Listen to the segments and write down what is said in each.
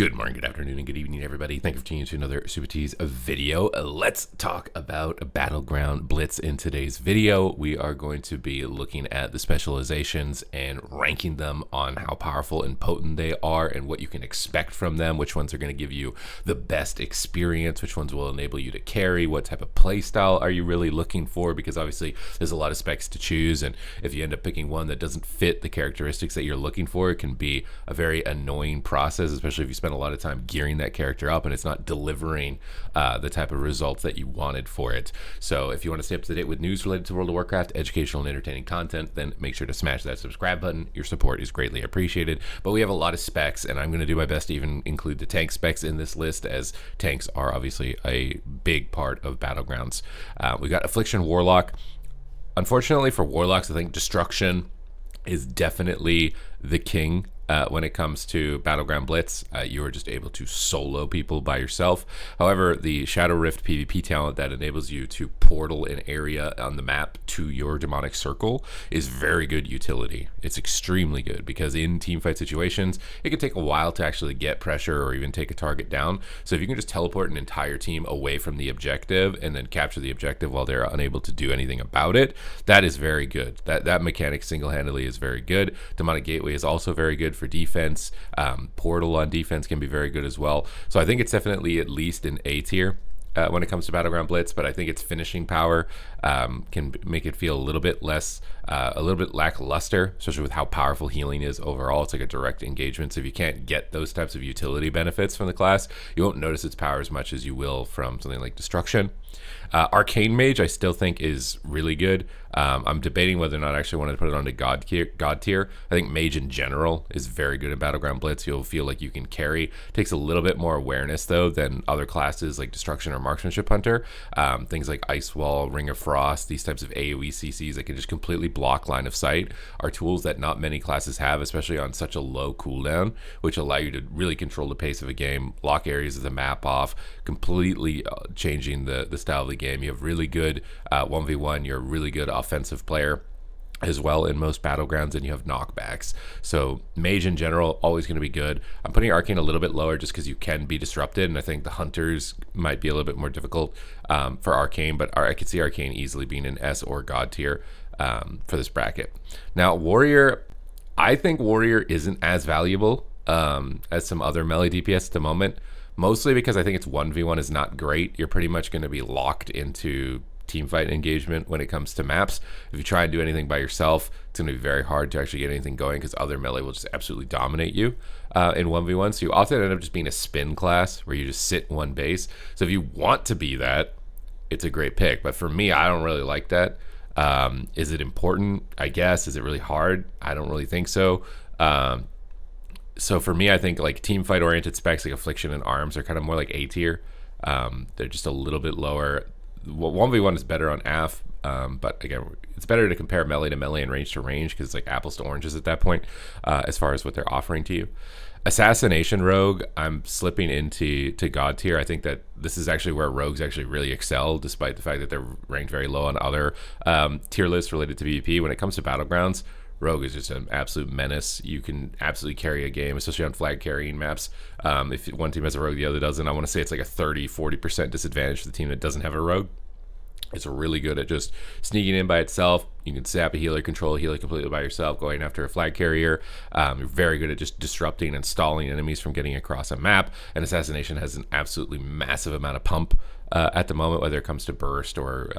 Good morning, good afternoon, and good evening, everybody. Thank you for tuning in to another Supatease video. Let's talk about Battleground Blitz in today's video. We are going to be looking at the specializations and ranking them on how powerful and potent they are and what you can expect from them, which ones are going to give you the best experience, which ones will enable you to carry, what type of play style are you really looking for, because obviously there's a lot of specs to choose, and if you end up picking one that doesn't fit the characteristics that you're looking for, it can be a very annoying process, especially if you spend a lot of time gearing that character up and it's not delivering the type of results that you wanted for it. So if you want to stay up to date with news related to World of Warcraft, educational and entertaining content, then make sure to smash that subscribe button. Your support is greatly appreciated. But we have a lot of specs, and I'm going to do my best to even include the tank specs in this list, as tanks are obviously a big part of Battlegrounds. We got Affliction Warlock. Unfortunately for Warlocks, I think Destruction is definitely the king. When it comes to Battleground Blitz, you are just able to solo people by yourself. However, the Shadow Rift PvP talent that enables you to portal an area on the map to your demonic circle is very good utility. It's extremely good because in teamfight situations, it can take a while to actually get pressure or even take a target down. So if you can just teleport an entire team away from the objective and then capture the objective while they're unable to do anything about it, that is very good. That mechanic single-handedly is very good. Demonic Gateway is also very good for defense. Portal on defense can be very good as well. So I think it's definitely at least an A tier when it comes to Battleground Blitz, but I think its finishing power can make it feel a little bit lackluster, especially with how powerful healing is overall. It's like a direct engagement. So if you can't get those types of utility benefits from the class, you won't notice its power as much as you will from something like Destruction. Arcane Mage I still think is really good. I'm debating whether or not I actually want to put it onto God tier. I think Mage in general is very good in Battleground Blitz. You'll feel like you can carry. Takes a little bit more awareness though than other classes like Destruction or Marksmanship Hunter. Things like Ice Wall, Ring of Frost, these types of AoE CCs that can just completely block line of sight are tools that not many classes have, especially on such a low cooldown, which allow you to really control the pace of a game, lock areas of the map off, completely changing the style of the game. You have really good 1v1, you're a really good offensive player as well in most Battlegrounds, and you have knockbacks. So Mage in general, always going to be good. I'm putting Arcane a little bit lower just because you can be disrupted, and I think the Hunters might be a little bit more difficult for Arcane, but I could see Arcane easily being an S or God tier for this bracket. Now Warrior, I think Warrior isn't as valuable as some other melee DPS at the moment, mostly because I think its 1v1 is not great. You're pretty much going to be locked into teamfight engagement when it comes to maps. If you try and do anything by yourself, it's going to be very hard to actually get anything going because other melee will just absolutely dominate you in 1v1. So you often end up just being a spin class where you just sit in one base. So if you want to be that, it's a great pick. But for me, I don't really like that. Is it important? I guess. Is it really hard? I don't really think so. So for me, I think like team fight oriented specs like Affliction and Arms are kind of more like A tier. They're just a little bit lower. 1v1 is better on AF, but again, it's better to compare melee to melee and range to range because it's like apples to oranges at that point as far as what they're offering to you. Assassination Rogue, I'm slipping into God tier. I think that this is actually where rogues actually really excel, despite the fact that they're ranked very low on other tier lists related to PvP. When it comes to Battlegrounds, Rogue is just an absolute menace. You can absolutely carry a game, especially on flag carrying maps. If one team has a Rogue, the other doesn't. I want to say it's like a 30-40% disadvantage for the team that doesn't have a Rogue. It's really good at just sneaking in by itself. You can sap a healer, control a healer completely by yourself, going after a flag carrier. You're very good at just disrupting and stalling enemies from getting across a map. And Assassination has an absolutely massive amount of pump at the moment, whether it comes to burst or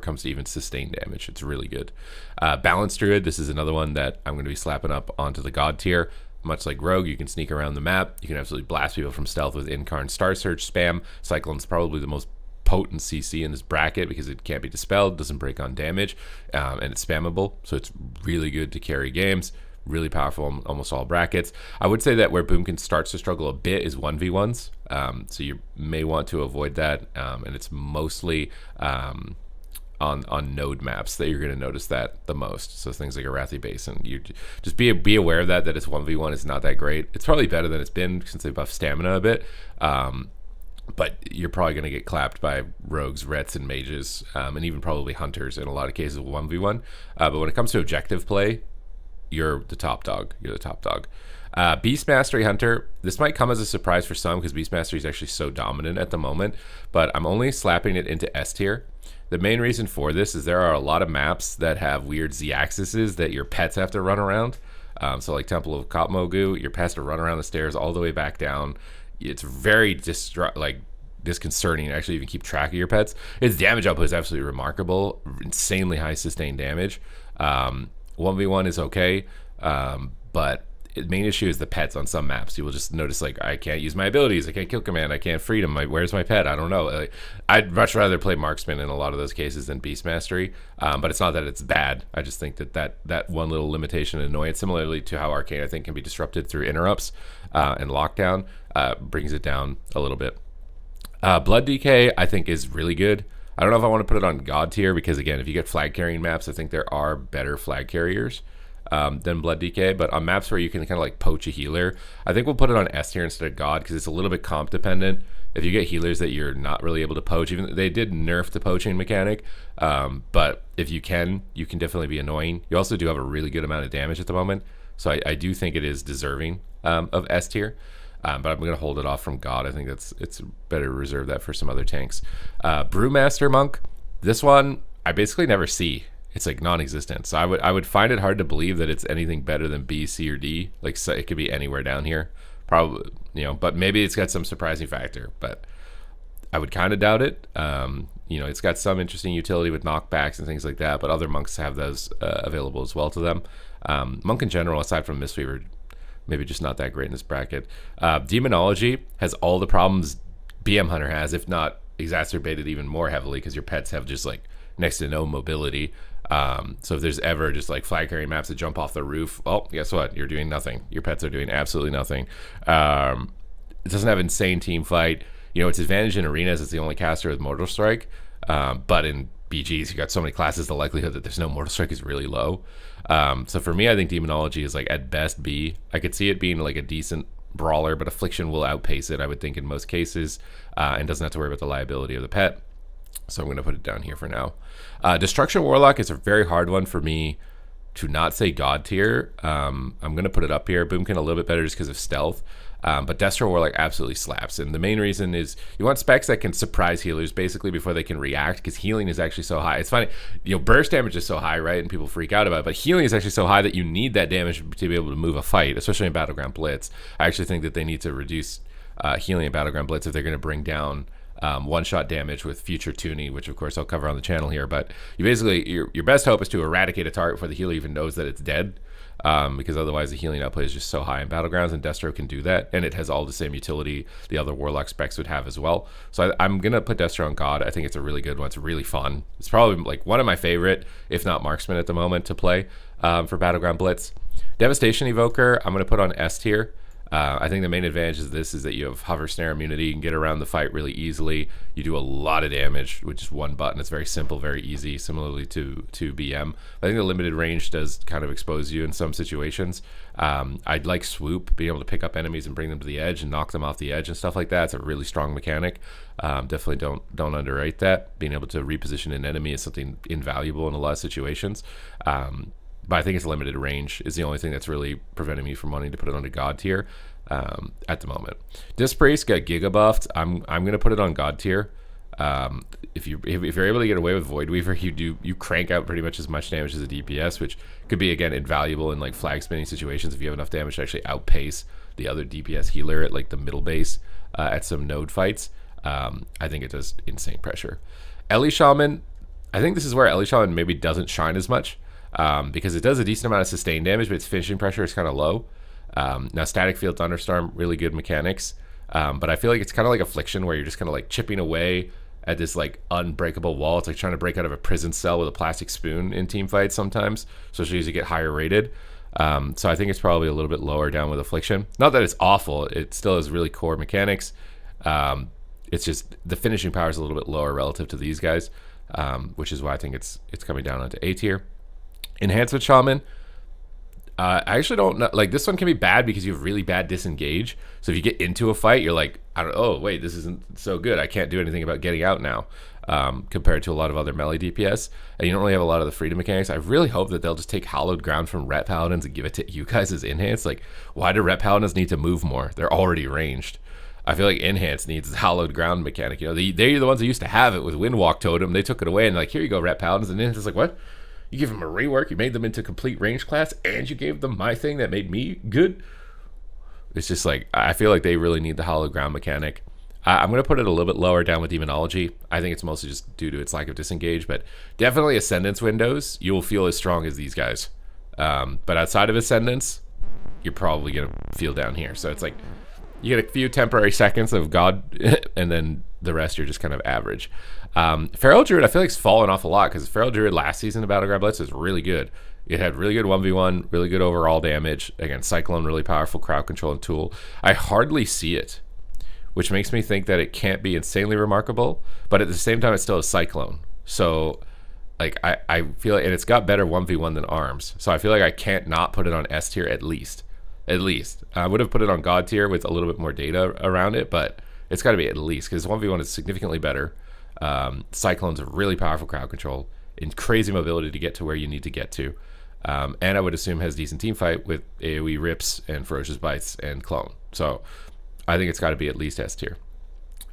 comes to even sustained damage. It's really good. Balanced Druid, this is another one that I'm going to be slapping up onto the God tier. Much like Rogue, you can sneak around the map. You can absolutely blast people from stealth with Incarn Star Search spam. Cyclone's probably the most potent CC in this bracket because it can't be dispelled, doesn't break on damage, and it's spammable. So it's really good to carry games. Really powerful in almost all brackets. I would say that where Boomkin starts to struggle a bit is 1v1s. So you may want to avoid that, and it's mostly on node maps that you're going to notice that the most. So things like Arathi Basin, you just be aware of that it's 1v1 is not that great. It's probably better than it's been since they buffed stamina a bit. But you're probably going to get clapped by rogues, rets, and mages, and even probably hunters in a lot of cases 1v1. But when it comes to objective play, you're the top dog. Beast Mastery Hunter, this might come as a surprise for some because Beast Mastery is actually so dominant at the moment, but I'm only slapping it into S tier. The main reason for this is there are a lot of maps that have weird Z-axes that your pets have to run around. So like Temple of Katmogu, your pets have to run around the stairs all the way back down. It's very disconcerting to actually even keep track of your pets. Its damage output is absolutely remarkable, insanely high sustained damage. 1v1 is okay, but the main issue is the pets on some maps. You will just notice, like, I can't use my abilities, I can't kill command, I can't freedom, where's my pet? I don't know. Like, I'd much rather play marksman in a lot of those cases than beast mastery, but it's not that it's bad. I just think that one little limitation and annoyance, similarly to how arcane I think can be disrupted through interrupts and lockdown, brings it down a little bit. Blood DK I think is really good. I don't know if I want to put it on God tier because, again, if you get flag carrying maps, I think there are better flag carriers than Blood DK, but on maps where you can kind of like poach a healer, I think we'll put it on S tier instead of God because it's a little bit comp dependent. If you get healers that you're not really able to poach, even they did nerf the poaching mechanic, but if you can definitely be annoying. You also do have a really good amount of damage at the moment, so I do think it is deserving of S tier. But I'm going to hold it off from God. I think it's better to reserve that for some other tanks. Brewmaster Monk, this one I basically never see. It's like non-existent. So I would find it hard to believe that it's anything better than B, C, or D. Like, so it could be anywhere down here, probably, but maybe it's got some surprising factor. But I would kind of doubt it. It's got some interesting utility with knockbacks and things like that. But other monks have those available as well to them. Monk in general, aside from Mistweaver, maybe just not that great in this bracket. Demonology has all the problems BM Hunter has, if not exacerbated even more heavily, because your pets have just like next to no mobility. So if there's ever just like flag carrying maps that jump off the roof, well, guess what? You're doing nothing. Your pets are doing absolutely nothing. It doesn't have insane team fight. Its advantage in arenas is the only caster with Mortal Strike. But in BGs, you got so many classes, the likelihood that there's no Mortal Strike is really low. So for me, I think Demonology is like at best B. I could see it being like a decent brawler, but Affliction will outpace it, I would think, in most cases, and doesn't have to worry about the liability of the pet. So I'm going to put it down here for now. Destruction Warlock is a very hard one for me to not say God tier. I'm going to put it up here. Boomkin a little bit better just because of stealth. But Destro Warlock absolutely slaps. And the main reason is you want specs that can surprise healers basically before they can react, because healing is actually so high. It's funny, burst damage is so high, right? And people freak out about it. But healing is actually so high that you need that damage to be able to move a fight, especially in Battleground Blitz. I actually think that they need to reduce healing in Battleground Blitz if they're going to bring down one-shot damage with future tuning, which of course I'll cover on the channel here. But you basically, your best hope is to eradicate a target before the healer even knows that it's dead, because otherwise the healing outplay is just so high in Battlegrounds, and Destro can do that, and it has all the same utility the other Warlock specs would have as well. So I'm gonna put Destro on God. I think it's a really good one. It's really fun. It's probably like one of my favorite, if not marksman at the moment, to play for Battleground Blitz. Devastation Evoker, I'm gonna put on S tier. I think the main advantage of this is that you have hover snare immunity. You can get around the fight really easily. You do a lot of damage with just one button. It's very simple, very easy, similarly to BM. I think the limited range does kind of expose you in some situations. I'd like Swoop, being able to pick up enemies and bring them to the edge and knock them off the edge and stuff like that. It's a really strong mechanic. Definitely don't underrate that. Being able to reposition an enemy is something invaluable in a lot of situations. But I think its limited range is the only thing that's really preventing me from wanting to put it on a God tier at the moment. Disc Priest got Giga buffed. I'm gonna put it on God tier. If you're able to get away with Void Weaver, you crank out pretty much as much damage as a DPS, which could be, again, invaluable in like flag spinning situations if you have enough damage to actually outpace the other DPS healer at like the middle base at some node fights. I think it does insane pressure. Ellie Shaman, I think this is where Ellie Shaman maybe doesn't shine as much. Because it does a decent amount of sustained damage, but its finishing pressure is kind of low. Now, Static Field Thunderstorm, really good mechanics, but I feel like it's kind of like Affliction, where you're just kind of like chipping away at this like unbreakable wall. It's like trying to break out of a prison cell with a plastic spoon in team fights sometimes, especially as you get higher rated. So I think it's probably a little bit lower down with Affliction. Not that it's awful, it still has really core mechanics. It's just the finishing power is a little bit lower relative to these guys, which is why I think it's coming down onto A tier. Enhancement Shaman, I actually don't know. Like, this one can be bad because you have really bad disengage. So if you get into a fight, you're like, I don't. Oh wait, this isn't so good. I can't do anything about getting out now. Compared to a lot of other melee DPS, and you don't really have a lot of the freedom mechanics. I really hope that they'll just take hallowed ground from Ret Paladins and give it to you guys as enhanced. Like, why do Ret Paladins need to move more? They're already ranged. I feel like enhanced needs the hallowed ground mechanic. You know, they're the ones that used to have it with Windwalk Totem. They took it away and like, here you go, Ret Paladins. And then it's like, what? You give them a rework, you made them into complete range class, and you gave them my thing that made me good. It's just like, I feel like they really need the hallowed ground mechanic. I'm going to put it a little bit lower down with Demonology. I think it's mostly just due to its lack of disengage, but definitely Ascendance windows, you will feel as strong as these guys. But outside of Ascendance, you're probably going to feel down here. So it's like, you get a few temporary seconds of God, and then the rest you're just kind of average. Feral Druid, I feel like it's fallen off a lot, because Feral Druid last season in Battleground Blitz is really good. It had really good 1v1, really good overall damage. Again, Cyclone, really powerful crowd control and tool. I hardly see it, which makes me think that it can't be insanely remarkable, but at the same time, it's still a Cyclone. So, like, I feel like, and it's got better 1v1 than Arms. So I feel like I can't not put it on S tier at least. At least. I would have put it on God tier with a little bit more data around it, but it's got to be at least, because 1v1 is significantly better. Cyclone's a really powerful crowd control and crazy mobility to get to where you need to get to. And I would assume has decent team fight with AoE rips and ferocious bites and clone. So I think it's got to be at least S tier.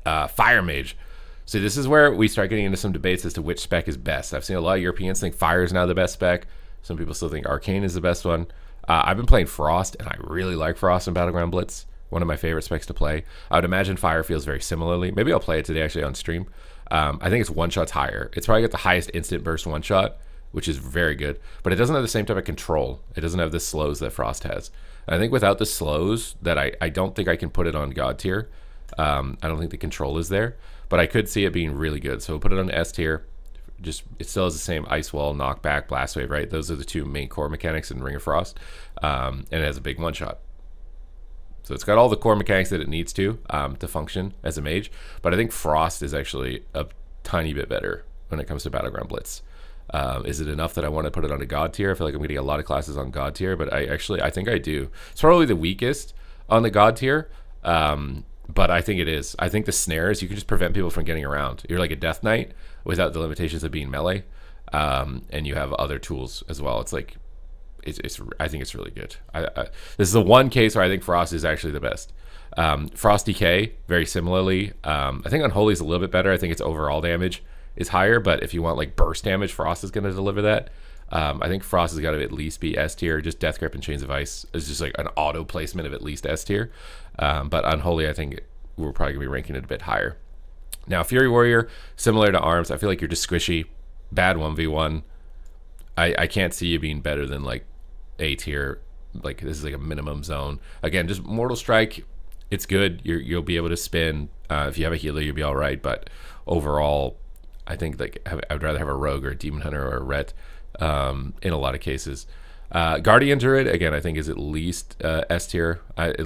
Fire Mage. So this is where we start getting into some debates as to which spec is best. I've seen a lot of Europeans think Fire is now the best spec. Some people still think Arcane is the best one. I've been playing Frost, and I really like Frost in Battleground Blitz. One of my favorite specs to play. I would imagine Fire feels very similarly. Maybe I'll play it today actually on stream. I think it's one shots higher. It's probably got the highest instant burst one shot, which is very good. But it doesn't have the same type of control. It doesn't have the slows that Frost has. And I think without the slows, that I don't think I can put it on God tier. I don't think the control is there. But I could see it being really good. So we'll put it on S tier. Just it still has the same ice wall, knockback, blast wave, right? Those are the two main core mechanics in Ring of Frost, and it has a big one shot. So it's got all the core mechanics that it needs to function as a mage. But I think Frost is actually a tiny bit better when it comes to Battleground Blitz. Is it enough that I want to put it on a God tier? I feel like I'm getting a lot of classes on God tier, but I think I do. It's probably the weakest on the God tier. But I think it is. I think the snares, you can just prevent people from getting around. You're like a Death Knight without the limitations of being melee, and you have other tools as well. It's like, I think it's really good. This is the one case where I think Frost is actually the best. Frost Decay, very similarly. I think Unholy is a little bit better. I think its overall damage is higher, but if you want like burst damage, Frost is going to deliver that. I think Frost has got to at least be S tier. Just Death Grip and Chains of Ice is just like an auto placement of at least S tier. But Unholy, I think we're probably going to be ranking it a bit higher. Now, Fury Warrior, similar to Arms, I feel like you're just squishy, bad 1v1. I can't see you being better than like A tier. Like this is like a minimum zone. Again, just Mortal Strike, it's good. You'll be able to spin. If you have a healer, you'll be all right. But overall, I think like I would rather have a Rogue or a Demon Hunter or a Ret in a lot of cases. Guardian Druid, again, I think is at least S tier.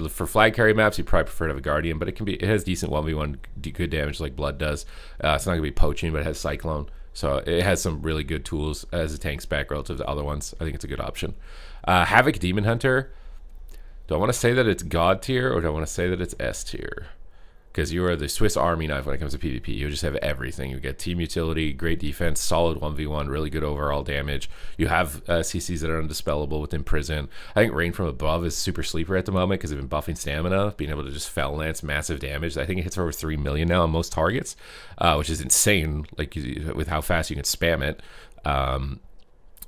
For flag carry maps, you probably prefer to have a Guardian, but it has decent 1v1 good damage like Blood does. It's not going to be poaching, but it has Cyclone. So it has some really good tools as a tank spec relative to other ones. I think it's a good option. Havoc Demon Hunter, do I want to say that it's God tier or do I want to say that it's S tier? Because you are the Swiss Army knife when it comes to PvP. You just have everything. You get team utility, great defense, solid 1v1, really good overall damage. You have CCs that are undispellable within prison. I think Rain from Above is super sleeper at the moment because they've been buffing stamina, being able to just fell lance massive damage. I think it hits over 3 million now on most targets, which is insane, like with how fast you can spam it.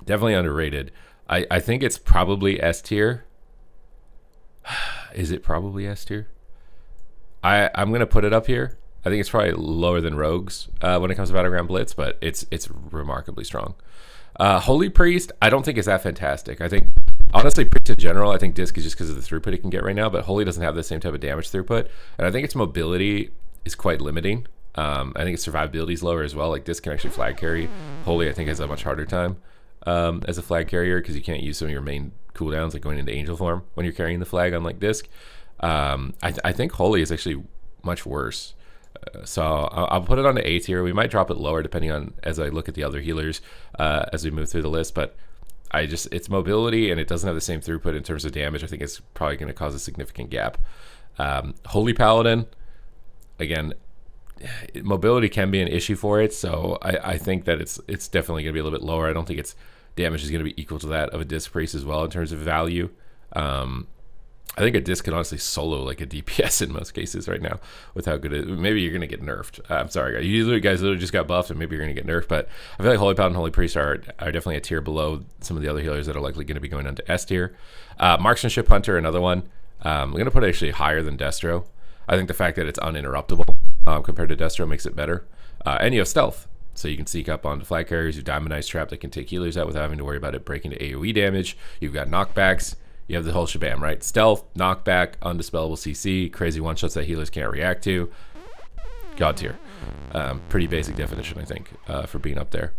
Definitely underrated. I think it's probably S tier. Is it probably S tier? I'm going to put it up here. I think it's probably lower than Rogues when it comes to Battleground Blitz, but it's remarkably strong. Holy Priest, I don't think is that fantastic. I think, honestly, Priest in general, I think Disc is just because of the throughput it can get right now, but Holy doesn't have the same type of damage throughput, and I think its mobility is quite limiting. I think its survivability is lower as well. Like, Disc can actually flag carry. Holy, I think, has a much harder time as a flag carrier because you can't use some of your main cooldowns, like going into Angel form when you're carrying the flag, unlike Disc. I think Holy is actually much worse. So I'll put it on the A tier. We might drop it lower depending on as I look at the other healers as we move through the list. But its mobility and it doesn't have the same throughput in terms of damage. I think it's probably going to cause a significant gap. Holy Paladin, again, mobility can be an issue for it, so I think that it's definitely going to be a little bit lower. I don't think its damage is going to be equal to that of a disc priest as well in terms of value. I think a disc can honestly solo like a DPS in most cases right now with how good it is. Maybe you're going to get nerfed. I'm sorry, guys. You guys literally just got buffed, and maybe you're going to get nerfed. But I feel like Holy Paladin and Holy Priest are definitely a tier below some of the other healers that are likely going to be going on to S tier. Marksmanship Hunter, another one. I'm going to put it actually higher than Destro. I think the fact that it's uninterruptible compared to Destro makes it better. And you have Stealth. So you can sneak up onto flag carriers. You have Diamond Ice Trap that can take healers out without having to worry about it breaking to AoE damage. You've got knockbacks. You have the whole shebang, right? Stealth, knockback, undispellable CC, crazy one-shots that healers can't react to. God tier. Pretty basic definition, I think, for being up there.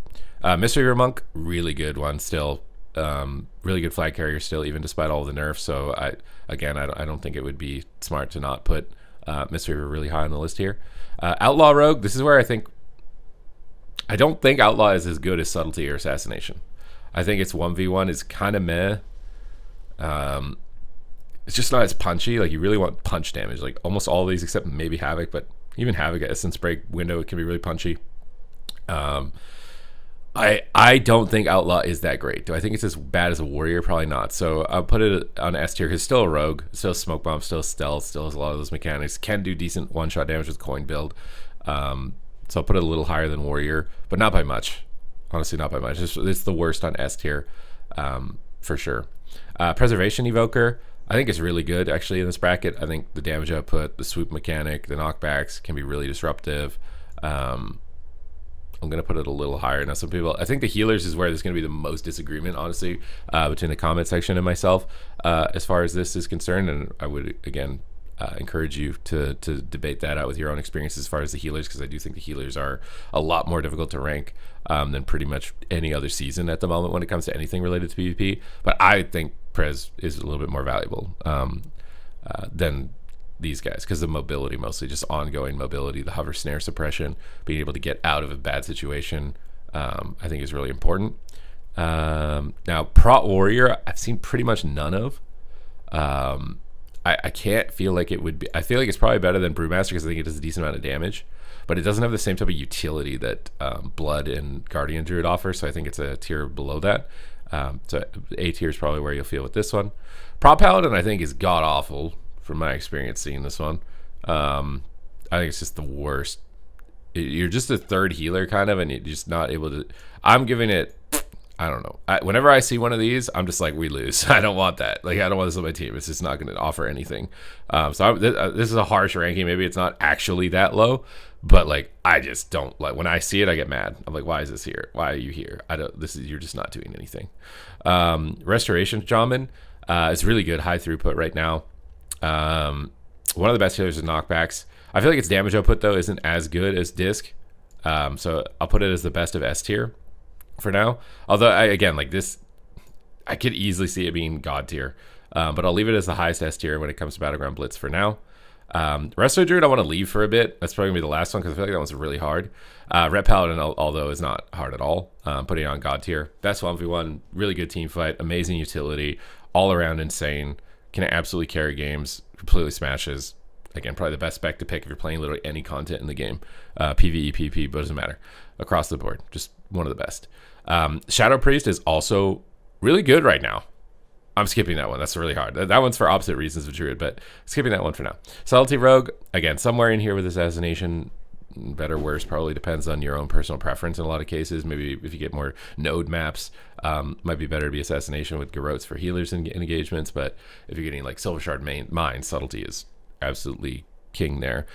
Mystery River Monk, really good one still. Really good flag carrier still, even despite all the nerfs. So, I don't think it would be smart to not put Mystery River really high on the list here. Outlaw Rogue, this is where I don't think Outlaw is as good as Subtlety or Assassination. I think its 1v1 is kind of meh. It's just not as punchy. Like, you really want punch damage. Like, almost all of these except maybe Havoc, but even Havoc at Essence Break window, it can be really punchy. I don't think Outlaw is that great. Do I think it's as bad as a Warrior? Probably not. So I'll put it on S tier because it's still a Rogue, still Smoke Bomb, still Stealth, still has a lot of those mechanics. Can do decent one-shot damage with coin build. So I'll put it a little higher than Warrior, but not by much. Honestly, not by much. It's the worst on S tier, for sure. Preservation Evoker, I think it's really good actually in this bracket. I think the damage output, the swoop mechanic, the knockbacks can be really disruptive. I'm going to put it a little higher. Now, some people, I think the healers is where there's going to be the most disagreement, honestly, between the comment section and myself, as far as this is concerned. And I would, again, encourage you to debate that out with your own experience as far as the healers, because I do think the healers are a lot more difficult to rank than pretty much any other season at the moment when it comes to anything related to PvP. But I think Prez is a little bit more valuable than these guys because of mobility, mostly just ongoing mobility, the hover snare suppression, being able to get out of a bad situation, I think is really important. Now, Prot Warrior, I've seen pretty much none of. I can't feel like it would be. I feel like it's probably better than Brewmaster because I think it does a decent amount of damage, but it doesn't have the same type of utility that Blood and Guardian Druid offer. So I think it's a tier below that. So A tier is probably where you'll feel with this one. Prot Paladin, I think, is god awful from my experience seeing this one. I think it's just the worst. You're just a third healer kind of, and you're just not able to. I'm giving it. I don't know. Whenever I see one of these, I'm just like, we lose. I don't want that. Like, I don't want this on my team. It's just not going to offer anything. This is a harsh ranking. Maybe it's not actually that low, but like, I just don't like. When I see it, I get mad. I'm like, why is this here? Why are you here? You're just not doing anything. Restoration Shaman is really good, high throughput right now. One of the best healers is knockbacks. I feel like its damage output though isn't as good as Disc. So I'll put it as the best of S tier for now. Although I could easily see it being God tier, but I'll leave it as the highest S tier when it comes to Battleground Blitz for now. Resto Druid I want to leave for a bit. That's probably gonna be the last one because I feel like that one's really hard. Ret Paladin, although is not hard at all, putting it on God tier. Best 1v1, really good team fight, amazing utility, all around insane, can absolutely carry games, completely smashes. Again, probably the best spec to pick if you're playing literally any content in the game. PvE, PvP, but it doesn't matter. Across the board, just one of the best. Shadow Priest is also really good right now. I'm skipping that one. That's really hard. That one's for opposite reasons of Druid, but skipping that one for now. Subtlety Rogue, again, somewhere in here with Assassination. Better, worse, probably depends on your own personal preference in a lot of cases. Maybe if you get more node maps, might be better to be Assassination with Garrotes for healers in engagements, but if you're getting like Silver Shard Mine, Subtlety is absolutely king there.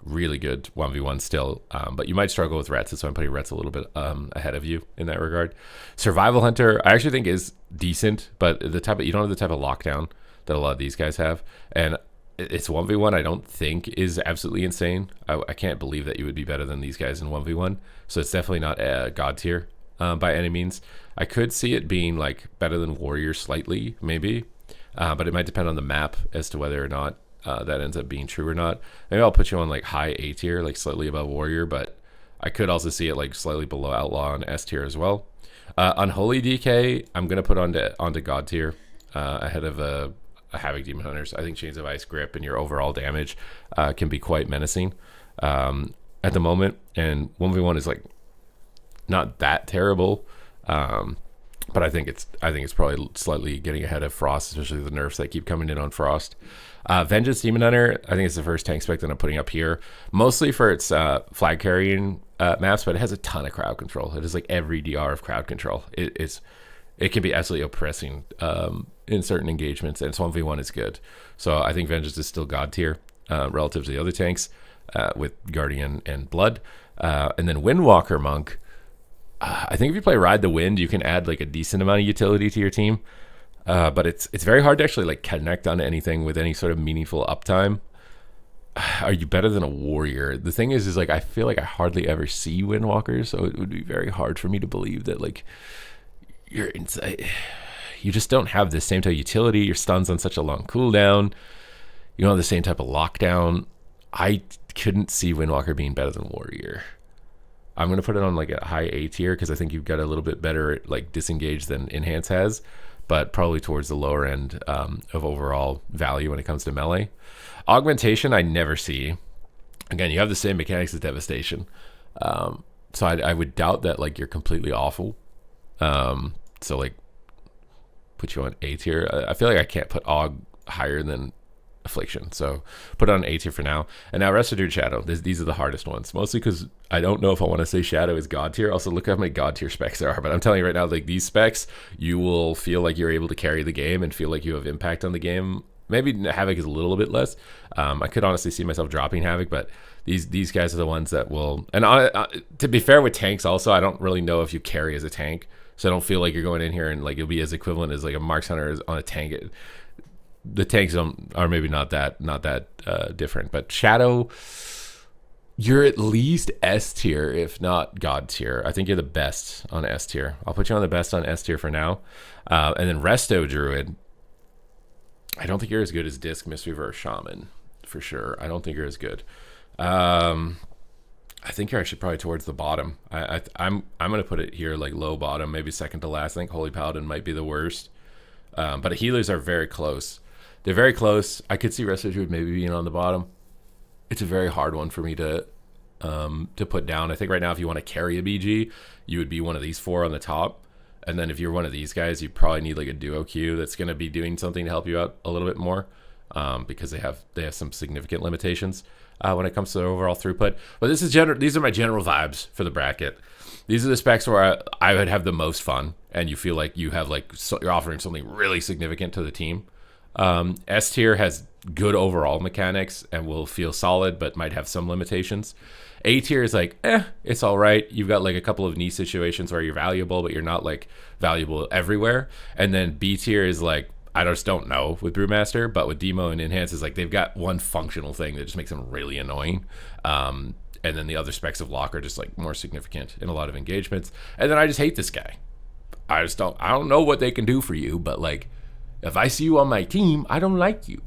Really good 1v1 still, but you might struggle with Rets, so I'm putting Rets a little bit ahead of you in that regard. Survival Hunter, I actually think is decent, but you don't have the type of lockdown that a lot of these guys have, and it's 1v1 I don't think is absolutely insane. I can't believe that you would be better than these guys in 1v1, so it's definitely not a god tier by any means. I could see it being like better than Warrior slightly, maybe, but it might depend on the map as to whether or not that ends up being true or not. Maybe I'll put you on like high A tier, like slightly above Warrior, but I could also see it like slightly below Outlaw and S tier as well. Unholy DK, I'm gonna put onto God tier ahead of Havoc Demon Hunters. I think Chains of Ice grip and your overall damage can be quite menacing at the moment. And 1v1 is like not that terrible, but I think it's probably slightly getting ahead of Frost, especially the nerfs that keep coming in on Frost. Vengeance Demon Hunter, I think it's the first tank spec that I'm putting up here, mostly for its flag carrying maps, but it has a ton of crowd control. It is like every DR of crowd control. It can be absolutely oppressing in certain engagements, and its 1v1 is good. So I think Vengeance is still god tier relative to the other tanks with Guardian and Blood. And then Windwalker Monk, I think if you play Ride the Wind, you can add like a decent amount of utility to your team. But it's very hard to actually like connect on anything with any sort of meaningful uptime. Are you better than a warrior? The thing is like I feel like I hardly ever see Windwalkers, so it would be very hard for me to believe that like you're inside. You just don't have the same type of utility. Your stun's on such a long cooldown. You don't have the same type of lockdown. I couldn't see Windwalker being better than warrior. I'm going to put it on like a high A tier because I think you've got a little bit better like disengage than Enhance has, but probably towards the lower end of overall value when it comes to melee. Augmentation, I never see. Again, you have the same mechanics as Devastation. So I would doubt that like you're completely awful. So like put you on A tier. I feel like I can't put Aug higher than Affliction, so put it on A tier for now. And now Restitute Shadow. These are the hardest ones, mostly because I don't know if I want to say Shadow is god tier. Also, look how many god tier specs there are. But I'm telling you right now, like these specs, you will feel like you're able to carry the game and feel like you have impact on the game. Maybe Havoc is a little bit less. I could honestly see myself dropping Havoc, but these guys are the ones that will. And to be fair with tanks, also, I don't really know if you carry as a tank, so I don't feel like you're going in here and like you'll be as equivalent as like a Marks Hunter on a tank. The tanks are maybe not that different, but Shadow, you're at least S tier, if not god tier. I think you're the best on S tier. I'll put you on the best on S tier for now. And then Resto Druid, I don't think you're as good as Disc, Mistweaver, or Shaman for sure. I don't think you're as good. I think you're actually probably towards the bottom. I'm gonna put it here like low bottom, maybe second to last. I think Holy Paladin might be the worst, but healers are very close. They're very close. I could see Resto Druid maybe being on the bottom. It's a very hard one for me to put down. I think right now if you want to carry a BG, you would be one of these four on the top. And then if you're one of these guys, you probably need like a duo queue that's going to be doing something to help you out a little bit more because they have some significant limitations when it comes to their overall throughput. But these are my general vibes for the bracket. These are the specs where I would have the most fun, and you feel like you have you're offering something really significant to the team. S tier has good overall mechanics and will feel solid, but might have some limitations. A tier is like, it's all right. You've got like a couple of niche situations where you're valuable, but you're not like valuable everywhere. And then B tier is like, I just don't know with Brewmaster, but with Demo and Enhance is like they've got one functional thing that just makes them really annoying. And then the other specs of Lock are just like more significant in a lot of engagements. And then I just hate this guy. I don't know what they can do for you, but like if I see you on my team, I don't like you.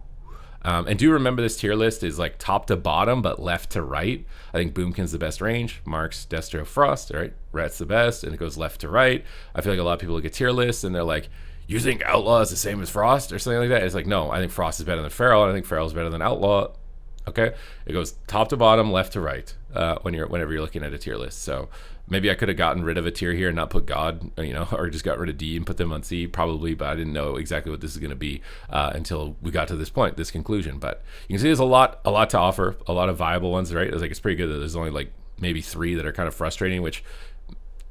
And do remember this tier list is like top to bottom, but left to right. I think Boomkin's the best range. Marks, Destro, Frost, right? Rat's the best, and it goes left to right. I feel like a lot of people look at tier lists and they're like, you think Outlaw is the same as Frost or something like that? It's like, no, I think Frost is better than Feral, and I think Feral is better than Outlaw. Okay? It goes top to bottom, left to right whenever you're looking at a tier list. So maybe I could have gotten rid of a tier here and not put God, or just got rid of D and put them on C, probably, but I didn't know exactly what this is going to be until we got to this point, this conclusion. But you can see there's a lot to offer, a lot of viable ones, right? It's pretty good that there's only like maybe 3 that are kind of frustrating, which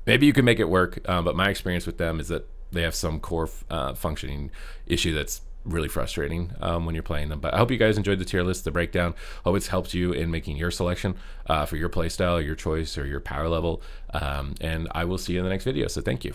maybe you can make it work, but my experience with them is that they have some core functioning issue that's really frustrating when you're playing them. But I hope you guys enjoyed the tier list, the breakdown. Hope it's helped you in making your selection for your playstyle, your choice, or your power level. And I will see you in the next video. So thank you.